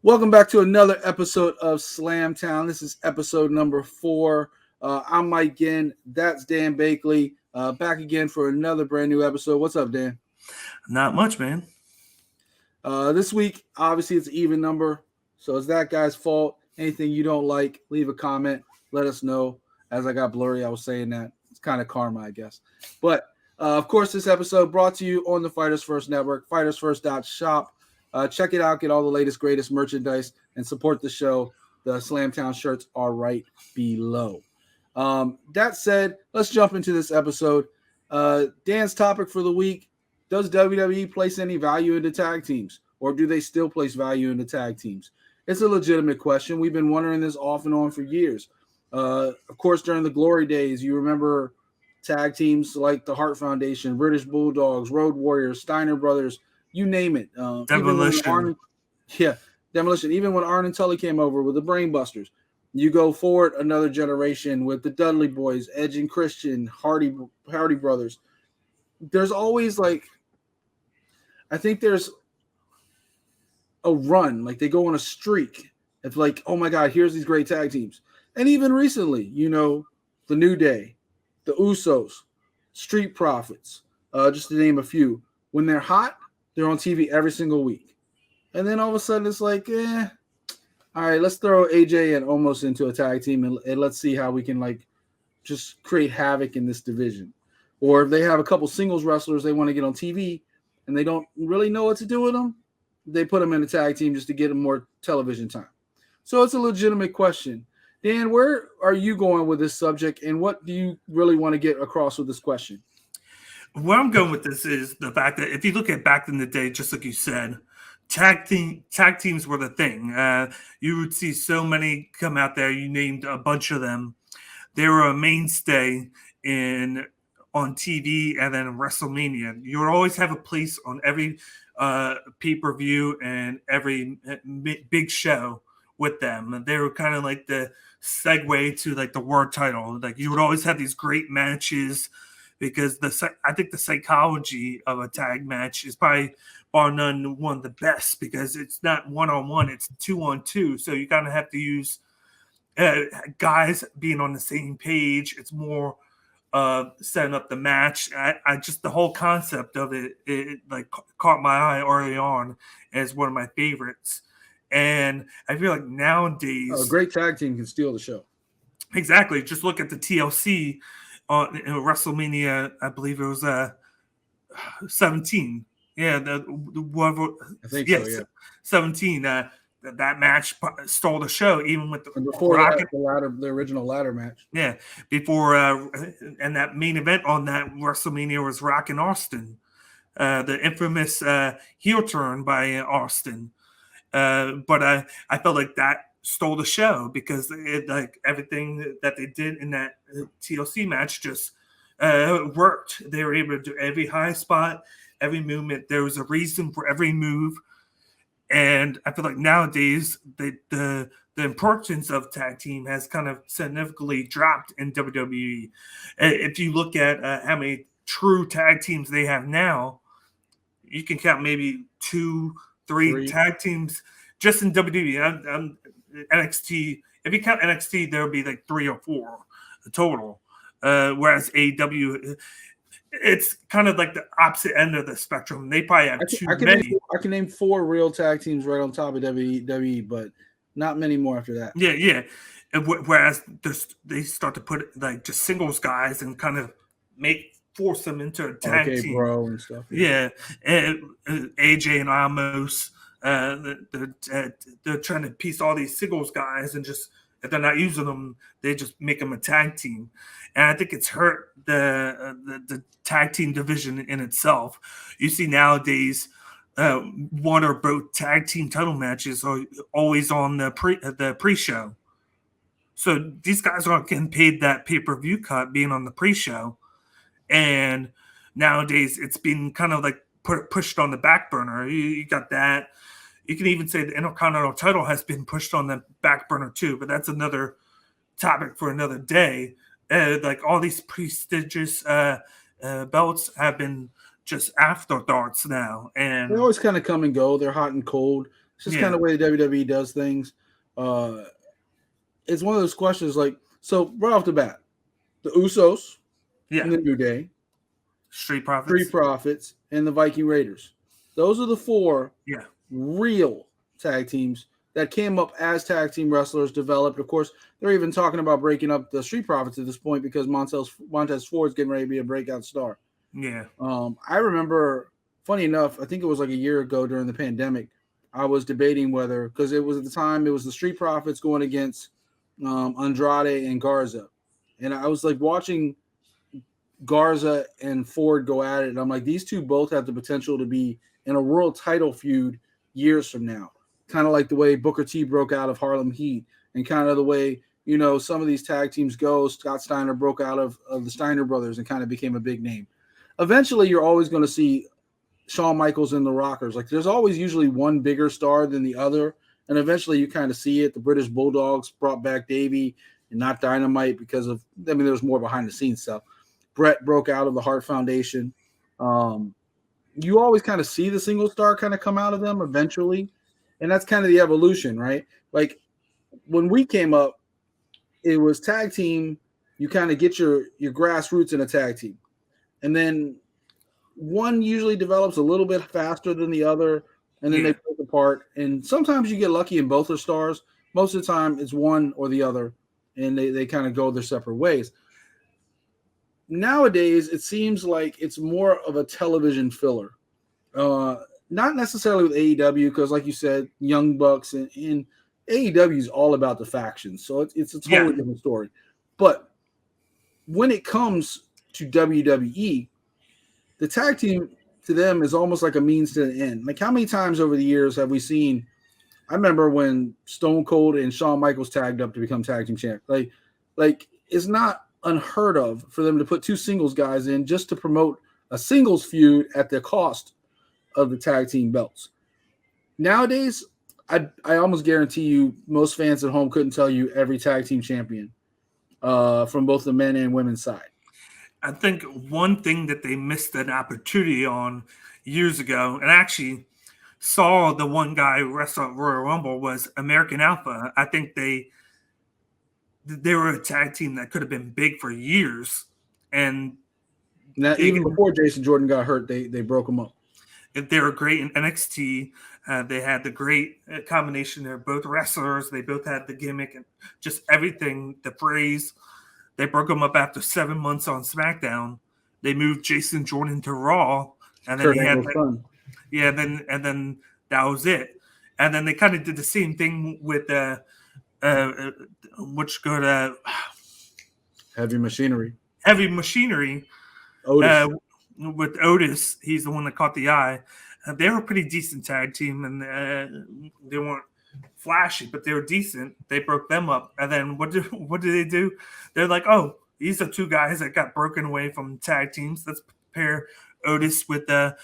Welcome back to another episode of Slamtown. This is episode number 4. I'm Mike Ginn. That's Dan Bakley. Back again for another brand new episode. What's up, Dan? Not much, man. This week, obviously, it's an even number. So it's that guy's fault. Anything you don't like, leave a comment. Let us know. As I got blurry, I was saying that. It's kind of karma, I guess. But, of course, this episode brought to you on the Fighters First Network, fightersfirst.shop. Check it out, get all the latest, greatest merchandise, and support the show. The Slamtown shirts are right below. That said, let's jump into this episode. Dan's topic for the week, does WWE place any value into tag teams? Or do they still place value into tag teams? It's a legitimate question. We've been wondering this off and on for years. Of course, during the glory days, you remember tag teams like the Hart Foundation, British Bulldogs, Road Warriors, Steiner Brothers, you name it. Demolition. Demolition. Even when Arn and Tully came over with the Brainbusters, you go forward another generation with the Dudley Boys, Edge and Christian, Hardy Brothers. There's always I think there's a run, like they go on a streak. It's like, oh my God, here's these great tag teams. And even recently, the New Day, the Usos, Street Profits, just to name a few. When they're hot, they're on TV every single week. And then all of a sudden it's like, all right, let's throw AJ and Omos into a tag team and let's see how we can just create havoc in this division. Or if they have a couple singles wrestlers they want to get on TV and they don't really know what to do with them, they put them in a tag team just to get them more television time. So it's a legitimate question. Dan, where are you going with this subject and what do you really want to get across with this question? Where I'm going with this is the fact that if you look at back in the day, just like you said, tag teams were the thing. You would see so many come out there. You named a bunch of them. They were a mainstay on TV and then in WrestleMania. You would always have a place on every pay-per-view and every big show with them. They were kind of like the segue to the world title. You would always have these great matches. Because I think the psychology of a tag match is probably bar none one of the best because it's not 1-on-1, it's 2-on-2. So you kind of have to use guys being on the same page. It's more setting up the match. I just the whole concept of it caught my eye early on as one of my favorites. And I feel like nowadays a great tag team can steal the show. Exactly. Just look at the TLC. In WrestleMania, I believe it was 17. Yeah, whoever. I think so. Yeah, 17. That match stole the show, even with the original ladder match. Yeah, before and that main event on that WrestleMania was Rock and Austin, the infamous heel turn by Austin. But I felt like that stole the show because everything that they did in that TLC match just worked. They were able to do every high spot, every movement. There was a reason for every move. And I feel like nowadays the importance of tag team has kind of significantly dropped in WWE. If you look at how many true tag teams they have now, you can count maybe 2-3 tag teams just in WWE. NXT, if you count NXT, there would be 3 or 4 total. Whereas AEW, it's kind of like the opposite end of the spectrum. They probably have too many. I can name 4 real tag teams right on top of WWE, but not many more after that. Yeah. Whereas they start to put just singles guys and kind of force them into a tag team. Bro and stuff. Yeah. And AJ and Amos. They're trying to piece all these singles guys and just if they're not using them, they just make them a tag team. And I think it's hurt the tag team division in itself. You see nowadays, one or both tag team title matches are always on the pre-show. So these guys aren't getting paid that pay-per-view cut being on the pre-show. And nowadays it's been kind of pushed on the back burner. You got that. You can even say the Intercontinental title has been pushed on the back burner too, but that's another topic for another day. Like all these prestigious belts have been just afterthoughts now, They and always kind of come and go. They're hot and cold. It's just kind of the way the WWE does things. It's one of those questions like, so right off the bat, the Usos in the New Day, Street Profits, and the Viking Raiders. Those are the four real tag teams that came up as tag team wrestlers, developed. Of course, they're even talking about breaking up the Street Profits at this point because Montez Ford's getting ready to be a breakout star. Yeah. I remember, funny enough, I think it was like a year ago during the pandemic, I was debating whether, because it was at the time, it was the Street Profits going against Andrade and Garza. And I was like watching Garza and Ford go at it. And I'm like, these two both have the potential to be in a world title feud years from now. Kind of like the way Booker T broke out of Harlem Heat, and kind of the way, you know, some of these tag teams go. Scott Steiner broke out of the Steiner brothers and kind of became a big name. Eventually, you're always going to see Shawn Michaels and the Rockers. Like, there's always usually one bigger star than the other. And eventually you kind of see it. The British Bulldogs brought back Davey and not Dynamite because of, I mean, there was more behind the scenes stuff. Brett broke out of the Hart Foundation. You always kind of see the single star kind of come out of them eventually. And that's kind of the evolution, right? Like when we came up, it was tag team. You kind of get your grassroots in a tag team. And then one usually develops a little bit faster than the other, and then they break apart. And sometimes you get lucky and both are stars. Most of the time it's one or the other, and they kind of go their separate ways. Nowadays, it seems like it's more of a television filler. Not necessarily with AEW, because like you said, Young Bucks and AEW is all about the factions. So it's a totally different story. But when it comes to WWE, the tag team to them is almost like a means to the end. Like, how many times over the years have we seen? I remember when Stone Cold and Shawn Michaels tagged up to become tag team champ. Like it's not unheard of for them to put two singles guys in just to promote a singles feud at the cost of the tag team belts. Nowadays, I almost guarantee you most fans at home couldn't tell you every tag team champion from both the men and women's side. I think one thing that they missed an opportunity on years ago, and actually saw the one guy wrestle at Royal Rumble, was American Alpha. I think they were a tag team that could have been big for years. And now, even before Jason Jordan got hurt, they broke them up. They were great in NXT. They had the great combination. They're both wrestlers. They both had the gimmick and just everything, the phrase. They broke them up after 7 months on SmackDown. They moved Jason Jordan to Raw, and then then that was it. And then they kind of did the same thing with Heavy Machinery. Otis. With Otis, he's the one that caught the eye. They were a pretty decent tag team, and they weren't flashy, but they were decent. They broke them up, and then what did they do? They're like, oh, these are two guys that got broken away from tag teams. Let's pair Otis with the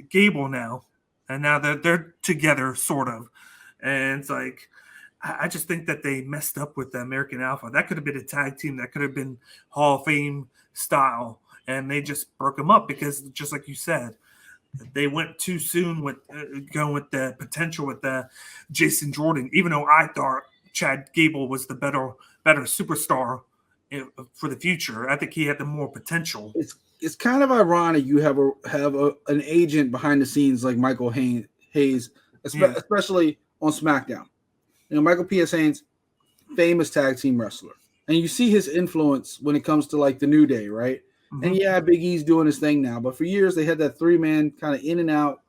Gable now, and now they're together, sort of. And it's like, I just think that they messed up with the American Alpha. That could have been a tag team that could have been Hall of Fame style, and they just broke them up because, just like you said, they went too soon with going with the potential with Jason Jordan. Even though I thought Chad Gable was the better superstar for the future, I think he had the more potential. It's kind of ironic you have an agent behind the scenes like Michael Hayes, especially on SmackDown. You know, Michael P.S. Haynes, famous tag team wrestler, and you see his influence when it comes to like the New Day, right? Mm-hmm. And yeah, Big E's doing his thing now, but for years they had that 3-man kind of in and out,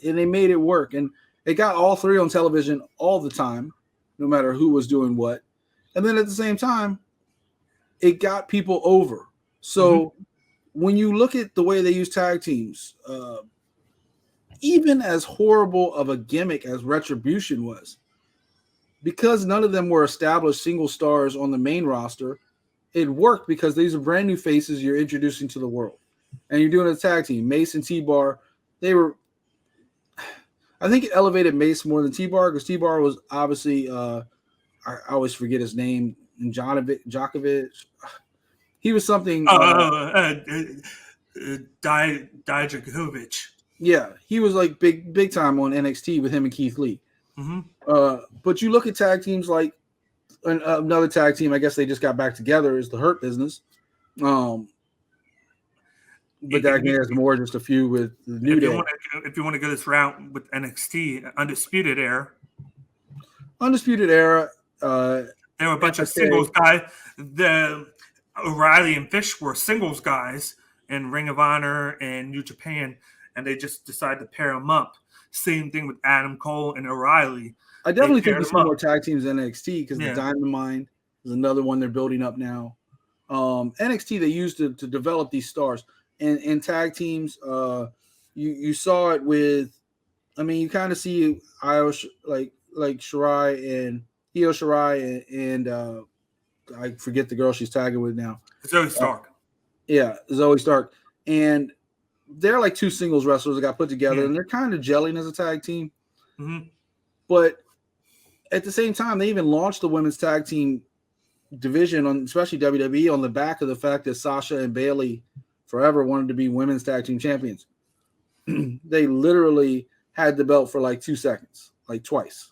and they made it work. And they got all three on television all the time, no matter who was doing what. And then at the same time, it got people over. So when you look at the way they use tag teams, even as horrible of a gimmick as Retribution was, because none of them were established single stars on the main roster, it worked because these are brand new faces you're introducing to the world. And you're doing a tag team. Mace and T-Bar, I think it elevated Mace more than T-Bar because T-Bar was obviously, I I always forget his name. Djokovic. He was something. Dijakovic. Yeah, he was like big time on NXT with him and Keith Lee. Mm-hmm. But you look at tag teams like another tag team. I guess they just got back together. Is the Hurt Business. But that has more just a few with the New Day. If you want to go this route with NXT, Undisputed Era. There were a bunch of singles guys. The O'Reilly and Fish were singles guys in Ring of Honor and New Japan, and they just decided to pair them up. Same thing with Adam Cole and O'Reilly. I definitely think there's more tag teams in NXT because the Diamond Mine is another one they're building up now. NXT they used to develop these stars, and tag teams. You saw it with, I mean, you kind of see like Shirai and Io Shirai and I forget the girl she's tagging with now. Zoe Stark. Zoe Stark, and they're like two singles wrestlers that got put together, and they're kind of gelling as a tag team. Mm-hmm. But at the same time, they even launched the women's tag team division on, especially WWE, on the back of the fact that Sasha and Bayley forever wanted to be women's tag team champions. They literally had the belt for like 2 seconds, like twice.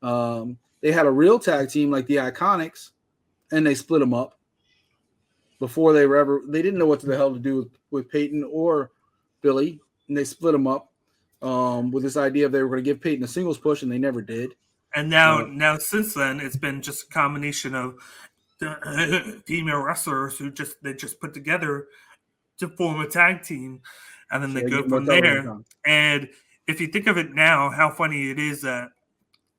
They had a real tag team like the Iconics, and they split them up before they didn't know what the hell to do with Peyton or Billy, and they split them up with this idea of they were going to give Peyton a singles push, and they never did. And now since then, it's been just a combination of the female wrestlers who they just put together to form a tag team, and then they go from there. And if you think of it now, how funny it is that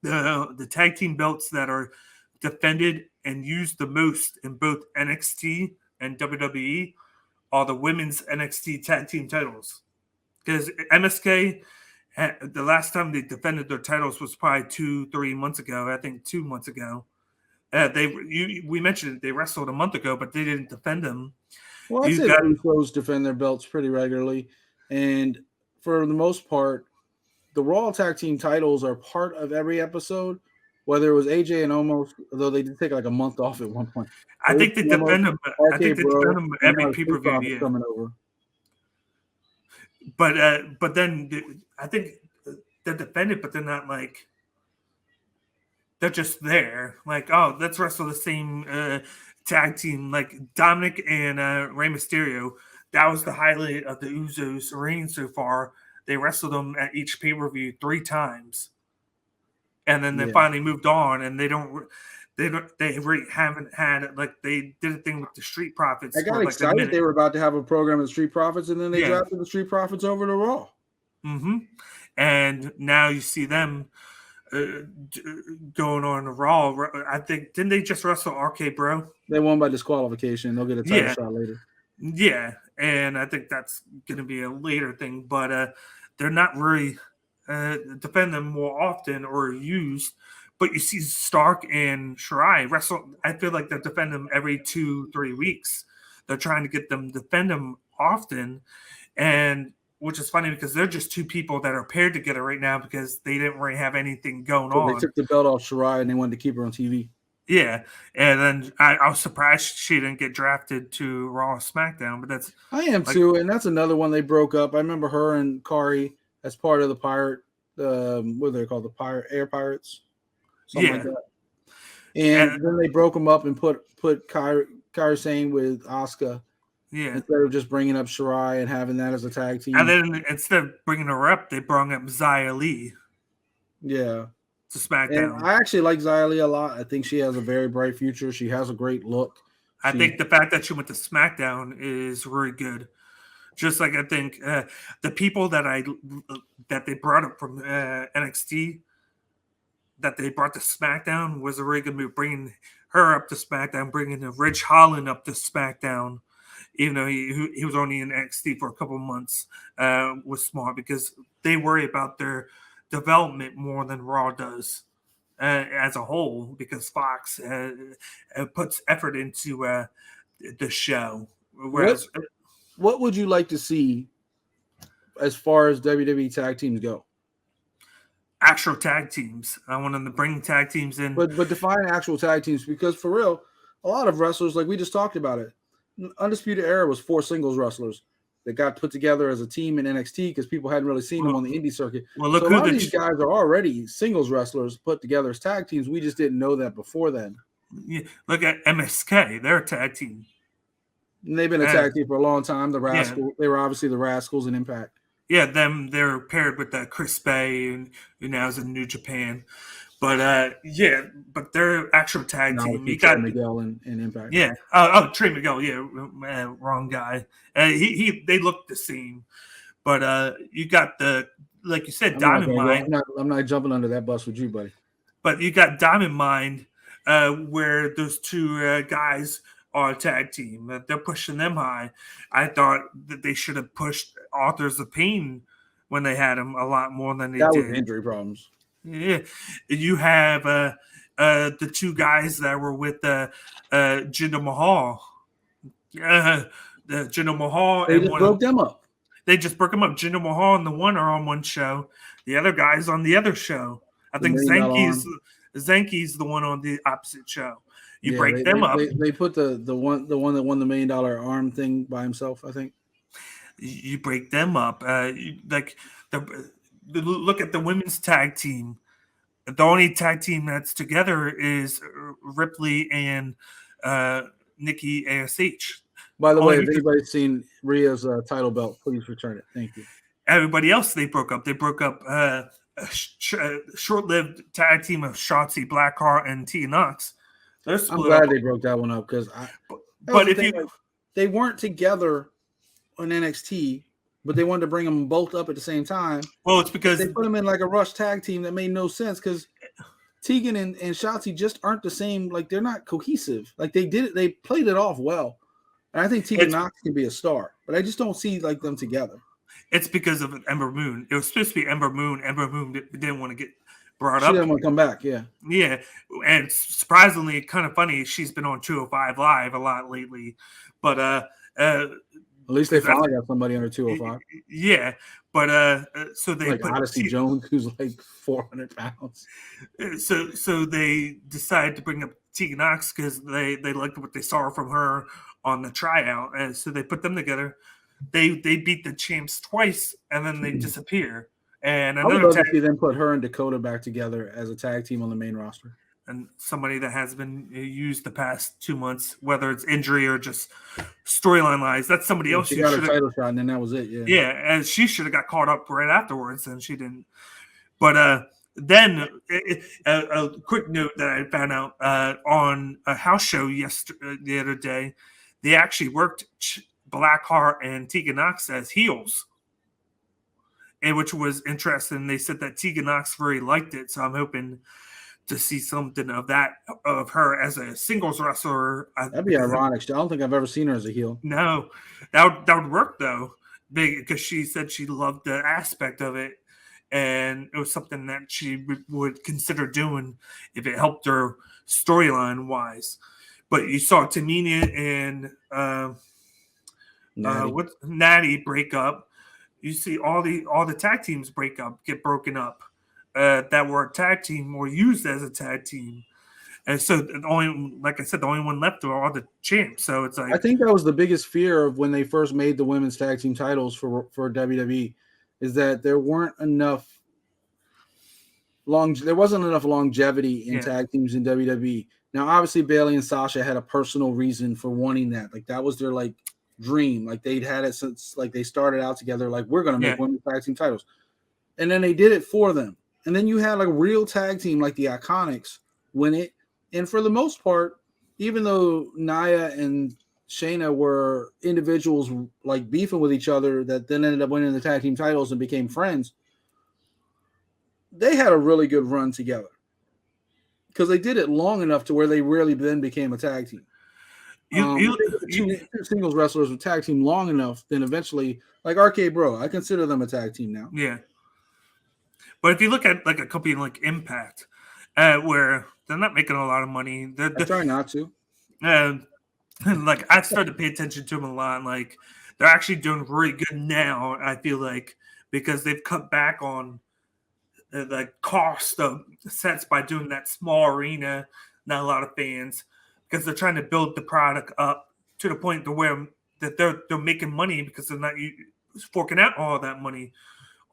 the tag team belts that are defended and used the most in both NXT and WWE are the women's NXT tag team titles. Because MSK, the last time they defended their titles was probably 2-3 months ago. I think 2 months ago. We mentioned it, they wrestled a month ago, but they didn't defend them. Well, I'd say the Usos defend their belts pretty regularly, and for the most part, the Raw tag team titles are part of every episode. Whether it was AJ and Omos, although they did take like a month off at one point. I think they defend them. I think they defend them every pay-per-view. Yeah. Coming over. But then I think they're defended, but they're not like, they're just there. Like, oh, let's wrestle the same tag team. Like Dominic and Rey Mysterio, that was the highlight of the Usos' reign so far. They wrestled them at each pay-per-view 3 times. And then they finally moved on, and they haven't had, like, they did a thing with the Street Profits. I got excited they were about to have a program with Street Profits, and then they drafted the Street Profits over to Raw. Mm-hmm. And now you see them going on to Raw. I think, didn't they just wrestle RK Bro? They won by disqualification. They'll get a title shot later. Yeah, and I think that's going to be a later thing, but they're not really defend them more often or used. But you see Stark and Shirai wrestle. I feel like they defend them every 2-3 weeks. They're trying to get them defend them often, and which is funny because they're just two people that are paired together right now because they didn't really have anything going on. They took the belt off Shirai and they wanted to keep her on TV. Yeah, and then I was surprised she didn't get drafted to Raw or SmackDown, but that's I am too, and that's another one they broke up. I remember her and Kari as part of the Pirate, what are they called, the Air Pirates, something like that. And then they broke them up and put Kairi Sane with Asuka. Yeah, instead of just bringing up Shirai and having that as a tag team. And then instead of bringing her up, they brought up Xia Li. Yeah. To SmackDown. And I actually like Xia Li a lot. I think she has a very bright future. She has a great look. I think the fact that she went to SmackDown is really good. Just like I think the people that they brought up from NXT, that they brought to SmackDown was a really good move. Bringing her up to SmackDown, bringing Ridge Holland up to SmackDown, even though he was only in NXT for a couple of months, was smart because they worry about their development more than Raw does as a whole, because Fox puts effort into the show. Whereas, what would you like to see as far as WWE tag teams go? actual tag teams. I want them to bring tag teams in. But define actual tag teams, because for real, a lot of wrestlers, like we just talked about it, Undisputed Era was 4 singles wrestlers that got put together as a team in NXT because people hadn't really seen them on the indie circuit. Well, look so a who lot of these guys are already singles wrestlers put together as tag teams. We just didn't know that before then. Yeah, look at MSK; they're a tag team. And they've been a tag team for a long time. The Rascals, Yeah. They were obviously the Rascals in Impact. Yeah, they're paired with Chris Bay, and who now is in New Japan. But but they're actual tag team. You got Miguel in Impact. Yeah. Trey Miguel. Yeah, wrong guy. They look the same, but you got like you said, Diamond Mine. I'm not jumping under that bus with you, buddy. But you got Diamond Mine, where those two guys are a tag team. They're pushing them high. I thought that they should have pushed Authors of Pain when they had them a lot more than they did. That was injury problems. Yeah, you have the two guys that were with Jinder Mahal. The Jinder Mahal. They just broke them up. They just broke them up. Jinder Mahal and the one are on one show. The other guy's on the other show. I think Zanki's the one on the opposite show. You break them up. They put the one that won the $1 million arm thing by himself, I think. You break them up. Look at the women's tag team. The only tag team that's together is Ripley and Nikki ASH. By the way, if anybody's seen Rhea's title belt, please return it. Thank you. Everybody else they broke up. They broke up a short-lived tag team of Shotzi Blackheart and Tia Knox. I'm glad they broke that one up because they weren't together on NXT, but they wanted to bring them both up at the same time. Well, it's because they put them in like a rush tag team that made no sense because Tegan and Shotzi just aren't the same. Like they're not cohesive. Like they played it off well. And I think Tegan Knox can be a star, but I just don't see like them together. It's because of Ember Moon. It was supposed to be Ember Moon. Ember Moon didn't want to get brought up. She didn't want to come back, yeah. Yeah, and surprisingly, kind of funny, she's been on 205 Live a lot lately. But at least they finally got somebody under 205. Yeah, but so they like Odyssey Jones, who's like 400 pounds. So they decided to bring up Tegan Knox because they liked what they saw from her on the tryout, and so they put them together. They beat the champs twice, and then they disappear. And I would love to see them put her and Dakota back together as a tag team on the main roster. And somebody that has been used the past 2 months, whether it's injury or just storyline wise, that's somebody else. She got a title shot, and then that was it. Yeah, yeah, and she should have got caught up right afterwards, and she didn't. But then a quick note that I found out on a house show the other day, they actually worked Blackheart and Tegan Knox as heels, and which was interesting. They said that Tegan Knox really liked it, so I'm hoping to see something of her as a singles wrestler. That'd be ironic. I don't think I've ever seen her as a heel. No, that would work though, because she said she loved the aspect of it, and it was something that she would consider doing if it helped her storyline wise. But you saw Tamina and Natty break up. You see all the tag teams get broken up that were a tag team or used as a tag team. And so the only one left are all the champs. So it's like, I think that was the biggest fear of when they first made the women's tag team titles for WWE, is that there wasn't enough longevity in tag teams in WWE. Now, obviously, Bayley and Sasha had a personal reason for wanting that. Like that was their like dream. Like they'd had it since like they started out together. Like we're gonna make women's tag team titles, and then they did it for them. And then you had like a real tag team like the Iconics win it. And for the most part, even though Nia and Shayna were individuals like beefing with each other that then ended up winning the tag team titles and became friends, they had a really good run together because they did it long enough to where they really then became a tag team. Two singles wrestlers with tag team long enough, then eventually, like RK Bro, I consider them a tag team now. Yeah. But if you look at like a company like Impact, where they're not making a lot of money, they're trying not to. Like I've started to pay attention to them a lot. Like they're actually doing really good now. I feel like because they've cut back on the cost of sets by doing that small arena, not a lot of fans, because they're trying to build the product up to the point to where that they're making money because they're not forking out all that money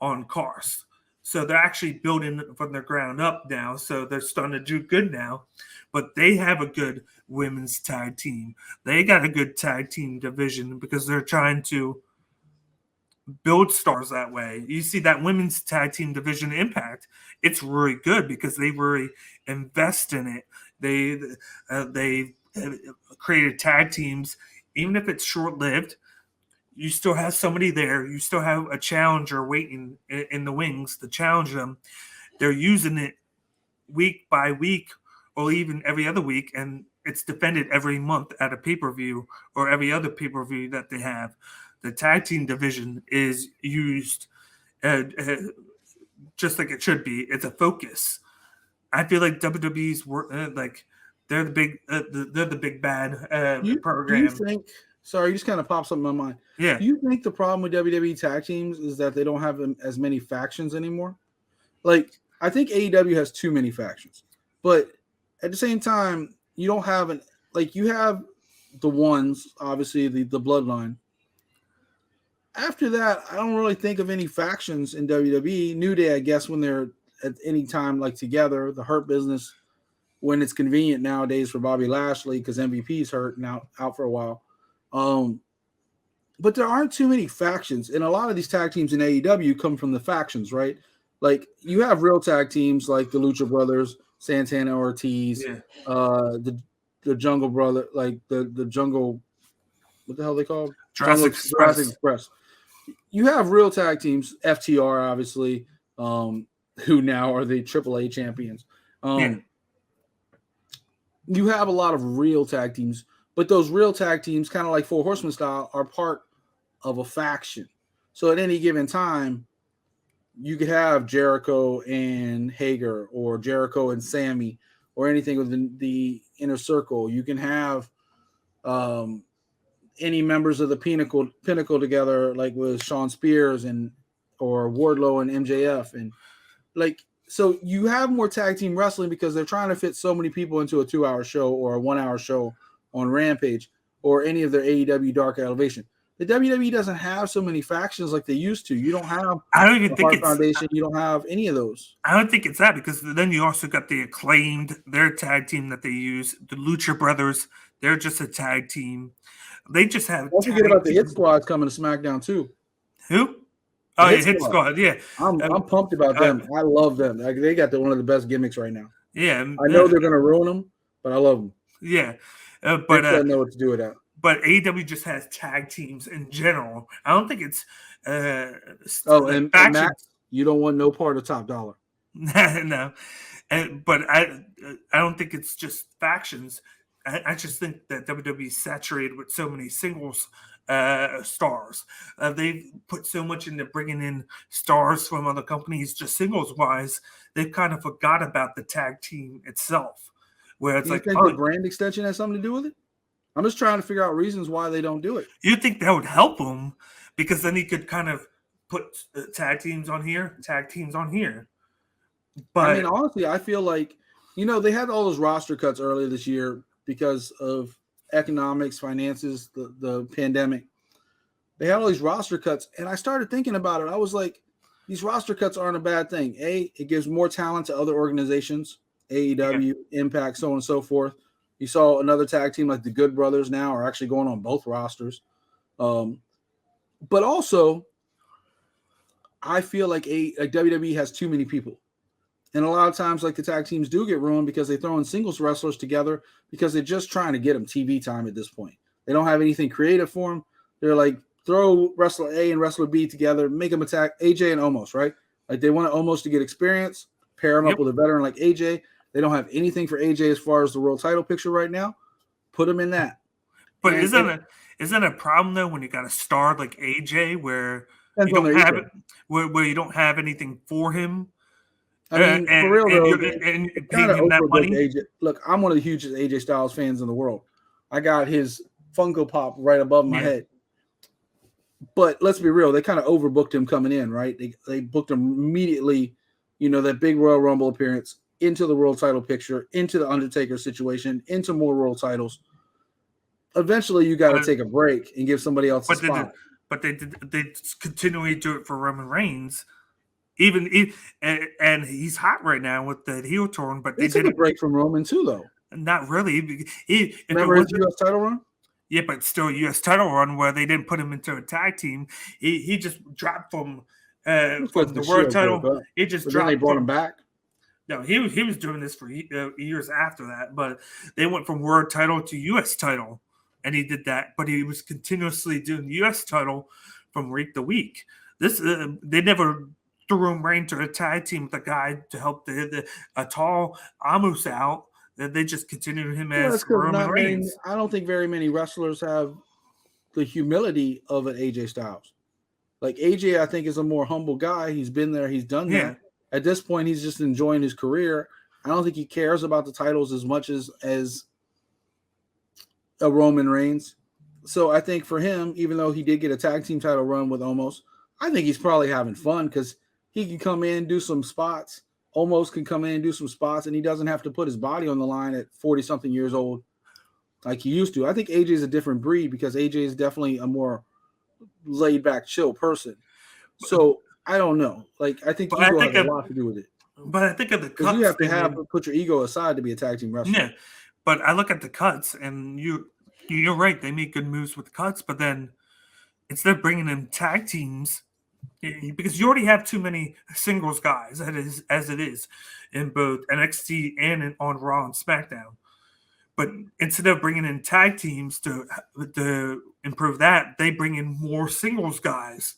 on cost. So they're actually building from the ground up now. So they're starting to do good now. But they have a good women's tag team. They got a good tag team division because they're trying to build stars that way. You see that women's tag team division Impact, it's really good because they really invest in it. They created tag teams, even if it's short-lived. You still have somebody there. You still have a challenger waiting in the wings to challenge them. They're using it week by week or even every other week, and it's defended every month at a pay-per-view or every other pay-per-view that they have. The tag team division is used just like it should be. It's a focus. I feel like WWE's like they're the big bad program. Do you think? Sorry, you just kind of popped something in my mind. Yeah. Do you think the problem with WWE tag teams is that they don't have as many factions anymore? Like, I think AEW has too many factions, but at the same time, you don't have you have the ones, obviously the bloodline. After that, I don't really think of any factions in WWE. New Day, I guess, when they're at any time like together, the Hurt Business, when it's convenient nowadays for Bobby Lashley because MVP's hurt and out for a while. But there aren't too many factions, and a lot of these tag teams in AEW come from the factions, right? Like you have real tag teams like the Lucha Brothers, Santana Ortiz, the Jungle Brother, like the Jungle, what the hell are they called? Jurassic Express. You have real tag teams, FTR obviously, who now are the AAA champions. You have a lot of real tag teams, but those real tag teams, kind of like Four Horsemen style, are part of a faction. So at any given time, you could have Jericho and Hager or Jericho and Sammy or anything within the inner circle. You can have any members of the Pinnacle together, like with Shawn Spears or Wardlow and MJF. And like, so you have more tag team wrestling because they're trying to fit so many people into a 2-hour show or a 1-hour show on Rampage or any of their AEW Dark Elevation. The WWE doesn't have so many factions like they used to. You don't have Foundation. You don't have any of those. I don't think it's that because then you also got the Acclaimed, their tag team that they use. The Lucha Brothers, they're just a tag team. They just have. Don't forget about the Hit Squad coming to SmackDown too. Who? Oh, Hit Squad. Yeah, I'm pumped about them. I love them. Like, they got one of the best gimmicks right now. Yeah, I know they're going to ruin them, but I love them. Yeah, but I know what to do with that. But AEW just has tag teams in general. I don't think it's and Max, you don't want no part of Top Dollar. No, but I don't think it's just factions. I just think that WWE is saturated with so many singles stars. They've put so much into bringing in stars from other companies, just singles wise. They've kind of forgot about the tag team itself. Where it's think the brand extension has something to do with it? I'm just trying to figure out reasons why they don't do it. You think that would help them because then he could kind of put tag teams on here. But I mean, honestly, I feel like, they had all those roster cuts earlier this year because of economics, finances, the pandemic. They had all these roster cuts, and I started thinking about it. I was like, these roster cuts aren't a bad thing. It gives more talent to other organizations, AEW, Impact, so on and so forth. You saw another tag team like the Good Brothers now are actually going on both rosters. But also, I feel like WWE has too many people. And a lot of times, like, the tag teams do get ruined because they throw in singles wrestlers together because they're just trying to get them TV time at this point. They don't have anything creative for them. They're like, throw wrestler A and wrestler B together, make them attack AJ and Omos, right? Like, they want Omos to get experience, pair them up with a veteran like AJ. They don't have anything for AJ as far as the world title picture right now. Put him in that. But isn't it a problem though when you got a star like AJ where you don't have it, where you don't have anything for him? I mean, for real though, and paying him that money. AJ. Look, I'm one of the hugest AJ Styles fans in the world. I got his Funko Pop right above my head. But let's be real, they kind of overbooked him coming in, right? They booked him immediately that big Royal Rumble appearance, into the world title picture, into the Undertaker situation, into more world titles. Eventually, you got to take a break and give somebody else a spot. They continually do it for Roman Reigns. And he's hot right now with the heel turn, but they took a break from Roman too, though. Not really. Remember his U.S. title run? Yeah, but still a U.S. title run where they didn't put him into a tag team. He just dropped from the world title. He just dropped. Then they brought him back. No, he was doing this for years after that, but they went from world title to U.S. title, and he did that. But he was continuously doing the U.S. title from week to week. This they never threw him right into a tag team with a guy to help a tall Amos out. They just continued him as Roman Reigns. I don't think very many wrestlers have the humility of an AJ Styles. Like AJ, I think is a more humble guy. He's been there. He's done that. At this point, he's just enjoying his career. I don't think he cares about the titles as much as a Roman Reigns. So I think for him, even though he did get a tag team title run with Omos, I think he's probably having fun because he can come in, do some spots. Omos can come in and do some spots, and he doesn't have to put his body on the line at 40-something years old like he used to. I think AJ is a different breed because AJ is definitely a more laid-back, chill person. So I don't know. Like I think ego has a lot to do with it. But I think of the cuts. You have to put your ego aside to be a tag team wrestler. Yeah, but I look at the cuts, and you're right. They make good moves with the cuts, but then instead of bringing in tag teams, because you already have too many singles guys as it is in both NXT and on Raw and SmackDown. But instead of bringing in tag teams to improve that, they bring in more singles guys.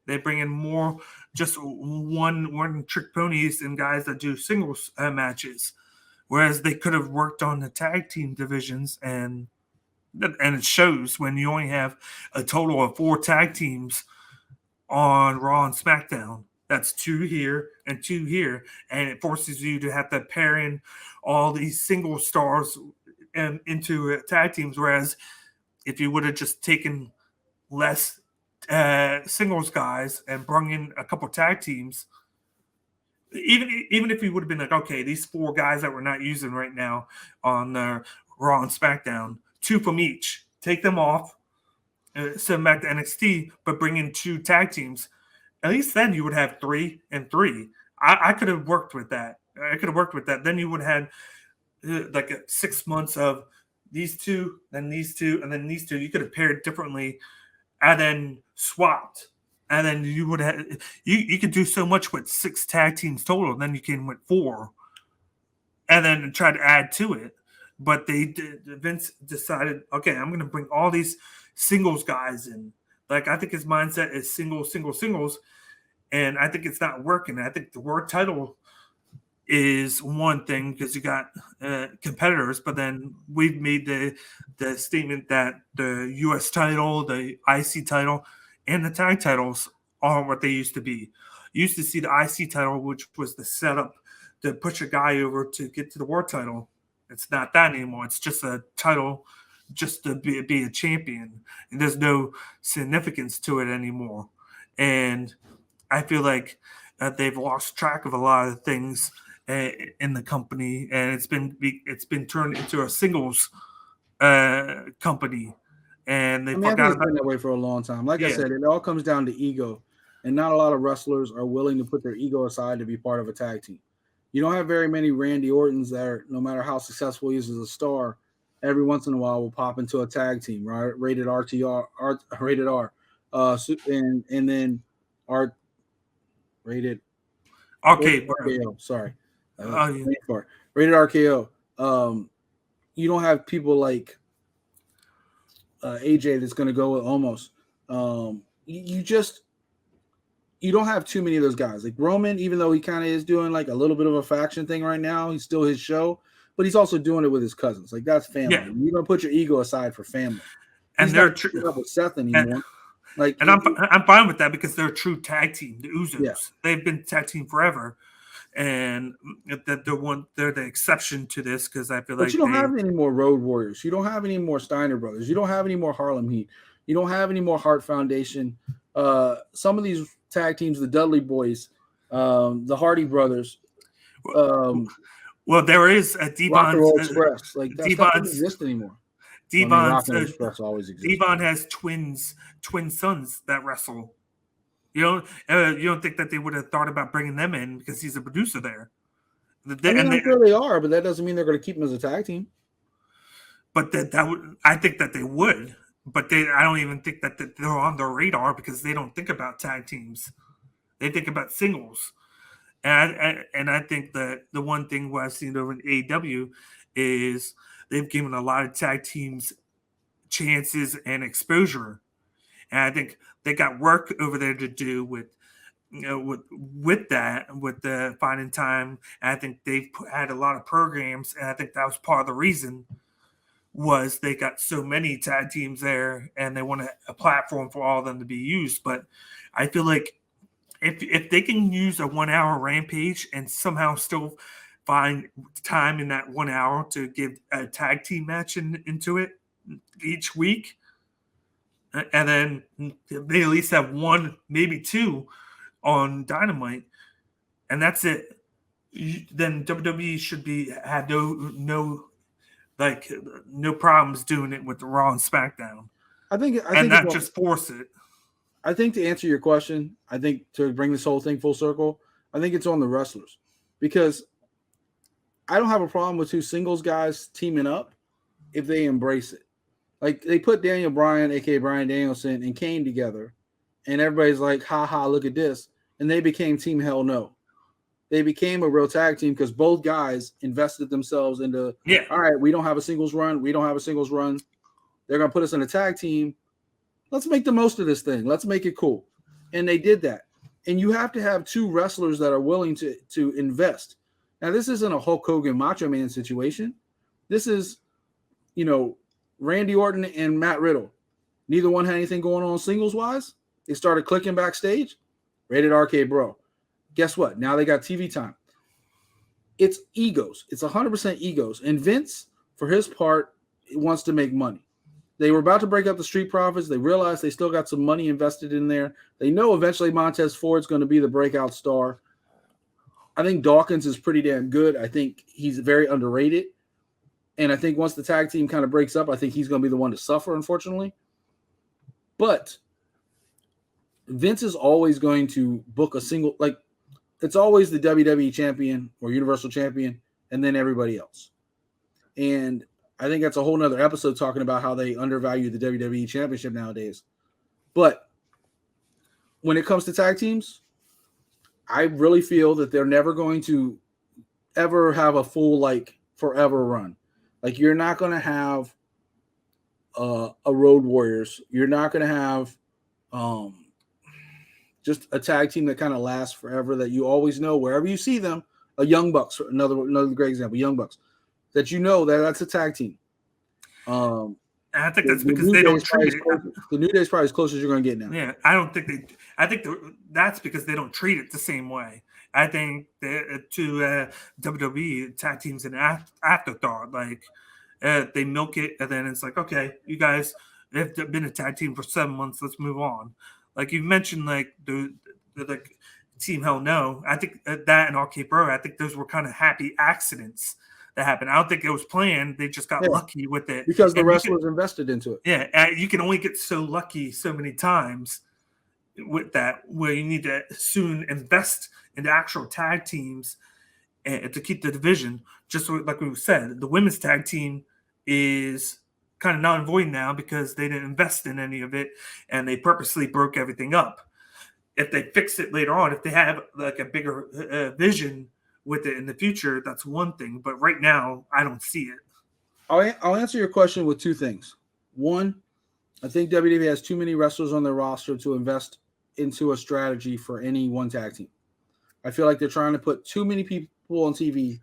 They bring in more just one trick ponies and guys that do singles matches, whereas they could have worked on the tag team divisions, and it shows when you only have a total of 4 tag teams on Raw and SmackDown. That's 2 here and 2 here, and it forces you to have to pair in all these single stars into tag teams. Whereas if you would have just taken less singles guys and brought in a couple tag teams, even if you would have been like, okay, these 4 guys that we're not using right now on Raw and SmackDown, 2 from each, take them off. Send them back to NXT, but bring in 2 tag teams. At least then you would have 3 and 3. I could have worked with that. Then you would have had like 6 months of these 2, then these 2, and then these 2. You could have paired differently and then swapped. And then you would have you could do so much with 6 tag teams total. Then you can with 4, and then try to add to it. But Vince decided, okay, I'm going to bring all these singles guys in. Like I think his mindset is singles, and I think it's not working. I think the world title is one thing because you got competitors, but then we've made the statement that the U.S. title, the IC title, and the tag titles aren't what they used to be. You used to see the IC title, which was the setup to push a guy over to get to the world title. It's not that anymore. It's just a title just to be a champion. And there's no significance to it anymore. And I feel like they've lost track of a lot of things in the company, and it's been turned into a singles company. And they forgot about been that way for a long time. Like I said, it all comes down to ego, and not a lot of wrestlers are willing to put their ego aside to be part of a tag team. You don't have very many Randy Ortons that are, no matter how successful he is as a star, every once in a while will pop into a tag team, right? Rated R, and then rated RKO. Sorry, rated RKO. You don't have people like AJ that's going to go with Omos. You don't have too many of those guys. Like Roman, even though he kind of is doing like a little bit of a faction thing right now, he's still his show, but he's also doing it with his cousins. Like that's family. Yeah. You're gonna put your ego aside for family. And he's they're not with Seth anymore. I'm fine with that because they're a true tag team. The Usos, yeah. They've been tag team forever, and that they're the exception to this because I feel like you don't have any more Road Warriors. You don't have any more Steiner Brothers. You don't have any more Harlem Heat. You don't have any more Hart Foundation. Some of these tag teams, the Dudley Boys, the Hardy Brothers, Well, there is a Rock and Devon's Roll Express. Like that stuff doesn't Devon's exist anymore. Well, I mean, Rock Devon's and Roll Express always exists. Devon has twin sons that wrestle. You don't think that they would have thought about bringing them in because he's a producer there. I mean, I'm sure they are, but that doesn't mean they're going to keep him as a tag team. But that would, I think that they would. But I don't even think that they're on their radar because they don't think about tag teams. They think about singles. And I think that the one thing what I've seen over in AEW is they've given a lot of tag teams chances and exposure. And I think they got work over there to do with the finding time. And I think they've had a lot of programs, and I think that was part of the reason was they got so many tag teams there, and they want a platform for all of them to be used. But I feel like if they can use a 1 hour Rampage and somehow still find time in that 1 hour to give a tag team match into it each week, and then they at least have one, maybe two on Dynamite, and that's it, then WWE should have no problems doing it with the Raw and SmackDown. I think not just force it. I think to answer your question, I think to bring this whole thing full circle, I think it's on the wrestlers, because I don't have a problem with two singles guys teaming up if they embrace it. Like they put Daniel Bryan, aka Bryan Danielson, and Kane together, and everybody's like, "Ha ha, look at this!" And they became Team Hell No. They became a real tag team because both guys invested themselves into. Yeah. All right, we don't have a singles run. We don't have a singles run. They're gonna put us in a tag team. Let's make the most of this thing. Let's make it cool. And they did that. And you have to have two wrestlers that are willing to invest. Now, this isn't a Hulk Hogan Macho Man situation. This is, Randy Orton and Matt Riddle. Neither one had anything going on singles-wise. They started clicking backstage. Rated RK Bro. Guess what? Now they got TV time. It's egos. It's 100% egos. And Vince, for his part, wants to make money. They were about to break up the Street Profits. They realized they still got some money invested in there. They know eventually Montez Ford's going to be the breakout star. I think Dawkins is pretty damn good. I think he's very underrated. And I think once the tag team kind of breaks up, I think he's going to be the one to suffer, unfortunately. But Vince is always going to book a single, it's always the WWE champion or Universal champion and then everybody else. And I think that's a whole nother episode talking about how they undervalue the WWE championship nowadays. But when it comes to tag teams, I really feel that they're never going to ever have a full, forever run. You're not going to have a Road Warriors. You're not going to have just a tag team that kind of lasts forever, that you always know wherever you see them. A Young Bucks, another great example, Young Bucks. That that's a tag team. And I think that's because they don't treat it. The New Day's probably as close as you're going to get now. Yeah, I don't think that's because they don't treat it the same way. I think to WWE, tag team's an afterthought. They milk it, and then it's like, okay, you guys have been a tag team for 7 months. Let's move on. Like you mentioned, the Team Hell No. I think that and RK Bro, I think those were kind of happy accidents that happened. I don't think it was planned. They just got lucky with it. Because the wrestlers invested into it. Yeah, you can only get so lucky so many times with that, where you need to soon invest in the actual tag teams to keep the division. Just like we said, the women's tag team is kind of non void now because they didn't invest in any of it, and they purposely broke everything up. If they fix it later on, if they have a bigger vision with it in the future, that's one thing. But right now, I don't see it. I'll answer your question with two things. One, I think WWE has too many wrestlers on their roster to invest into a strategy for any one tag team. I feel like they're trying to put too many people on TV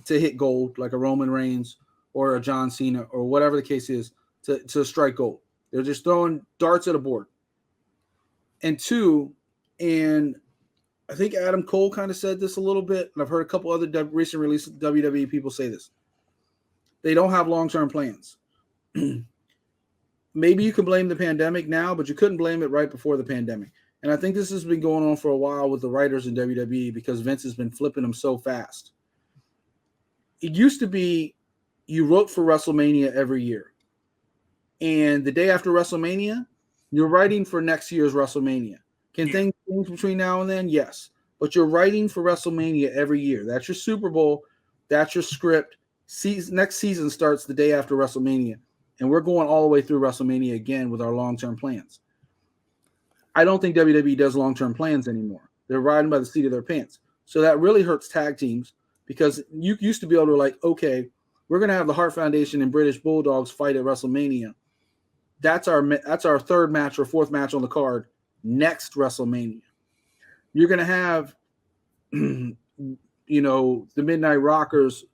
to hit gold, like a Roman Reigns or a John Cena or whatever the case is, to strike gold. They're just throwing darts at a board. And two, and I think Adam Cole kind of said this a little bit, and I've heard a couple other recent release WWE people say this. They don't have long-term plans. Maybe you can blame the pandemic now, but you couldn't blame it right before the pandemic. And I think this has been going on for a while with the writers in WWE because Vince has been flipping them so fast. It used to be you wrote for WrestleMania every year. And the day after WrestleMania, you're writing for next year's WrestleMania. Can things change between now and then? Yes. But you're writing for WrestleMania every year. That's your Super Bowl. That's your script. Next season starts the day after WrestleMania. And we're going all the way through WrestleMania again with our long-term plans. I don't think WWE does long-term plans anymore. They're riding by the seat of their pants. So that really hurts tag teams because you used to be able to like, okay, we're going to have the Hart Foundation and British Bulldogs fight at WrestleMania. That's our third match or fourth match on the card next WrestleMania. You're going to have, the Midnight Rockers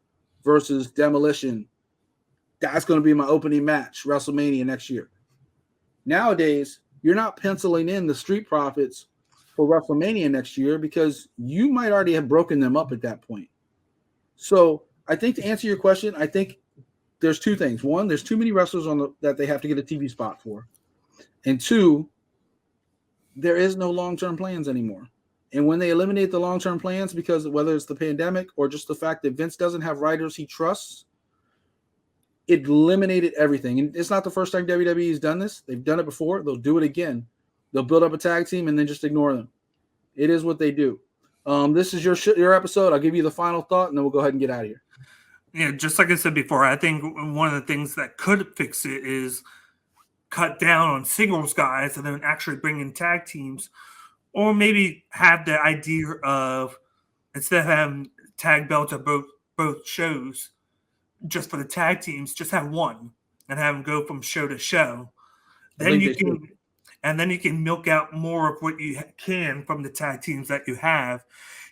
versus Demolition. That's going to be my opening match, WrestleMania next year. Nowadays, you're not penciling in the Street Profits for WrestleMania next year because you might already have broken them up at that point. So I think to answer your question, I think there's two things. One, there's too many wrestlers that they have to get a TV spot for. And two, there is no long-term plans anymore. And when they eliminate the long-term plans, because whether it's the pandemic or just the fact that Vince doesn't have writers he trusts, it eliminated everything. And it's not the first time WWE has done this. They've done it before. They'll do it again. They'll build up a tag team and then just ignore them. It is what they do. This is your episode. I'll give you the final thought, and then we'll go ahead and get out of here. Yeah, just like I said before, I think one of the things that could fix it is cut down on singles guys and then actually bring in tag teams, or maybe have the idea of instead of having tag belts at both shows, just for the tag teams, just have one and have them go from show to show. Then you can milk out more of what you can from the tag teams that you have,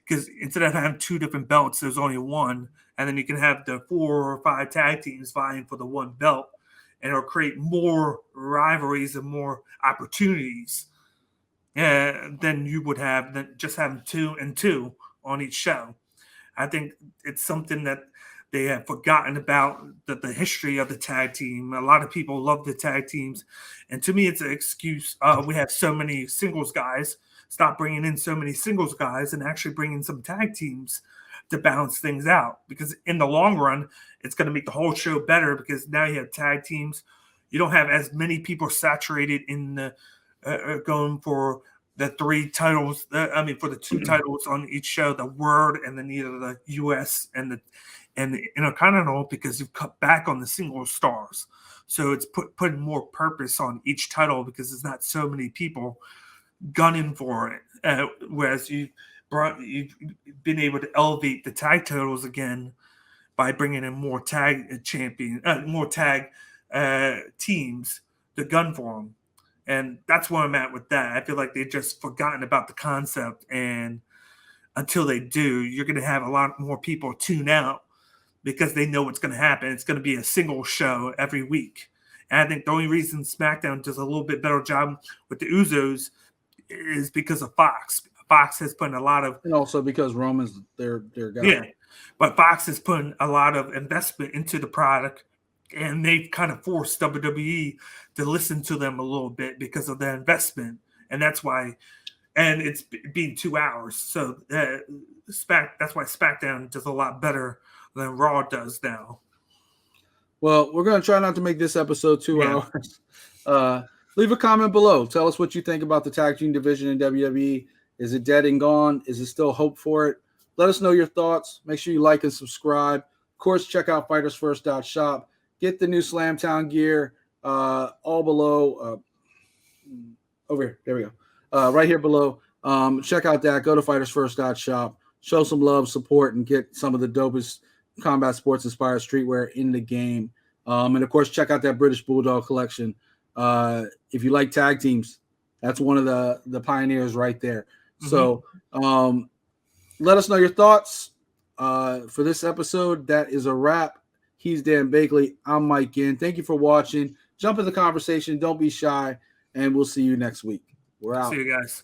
because instead of having two different belts, there's only one, and then you can have the 4 or 5 tag teams vying for the one belt, and it'll create more rivalries and more opportunities than you would have than just having 2 and 2 on each show. I think it's something that they have forgotten about the history of the tag team. A lot of people love the tag teams. And to me, it's an excuse. We have so many singles guys. Stop bringing in so many singles guys and actually bring in some tag teams to balance things out. Because in the long run, it's going to make the whole show better because now you have tag teams. You don't have as many people saturated in the going for the 3 titles. For the 2 titles on each show, the World and then either the US and the Intercontinental, because you've cut back on the single stars. So it's putting more purpose on each title because there's not so many people gunning for it. Whereas you've been able to elevate the tag titles again by bringing in more tag teams to gun for them. And that's where I'm at with that. I feel like they've just forgotten about the concept. And until they do, you're going to have a lot more people tune out because they know what's going to happen. It's going to be a single show every week. And I think the only reason SmackDown does a little bit better job with the Usos is because of Fox. Fox has put in a lot of... And also because Roman's their guy. Yeah, but Fox has put in a lot of investment into the product, and they've kind of forced WWE to listen to them a little bit because of their investment. And that's why... And it's been 2 hours. So that's why SmackDown does a lot better than Raw does now. Well, we're going to try not to make this episode 2 hours. Leave a comment below. Tell us what you think about the tag team division in WWE. Is it dead and gone? Is there still hope for it? Let us know your thoughts. Make sure you like and subscribe. Of course, check out fightersfirst.shop. Get the new Slamtown gear all below. Over here. There we go. Right here below. Check out that. Go to fightersfirst.shop. Show some love, support, and get some of the dopest combat sports inspired streetwear in the game. And of course, check out that British Bulldog collection. If you like tag teams, that's one of the pioneers right there. Mm-hmm. So let us know your thoughts for this episode. That is a wrap. He's Dan Bakley. I'm Mike Ginn. Thank you for watching. Jump in the conversation. Don't be shy. And we'll see you next week. We're out. See you guys.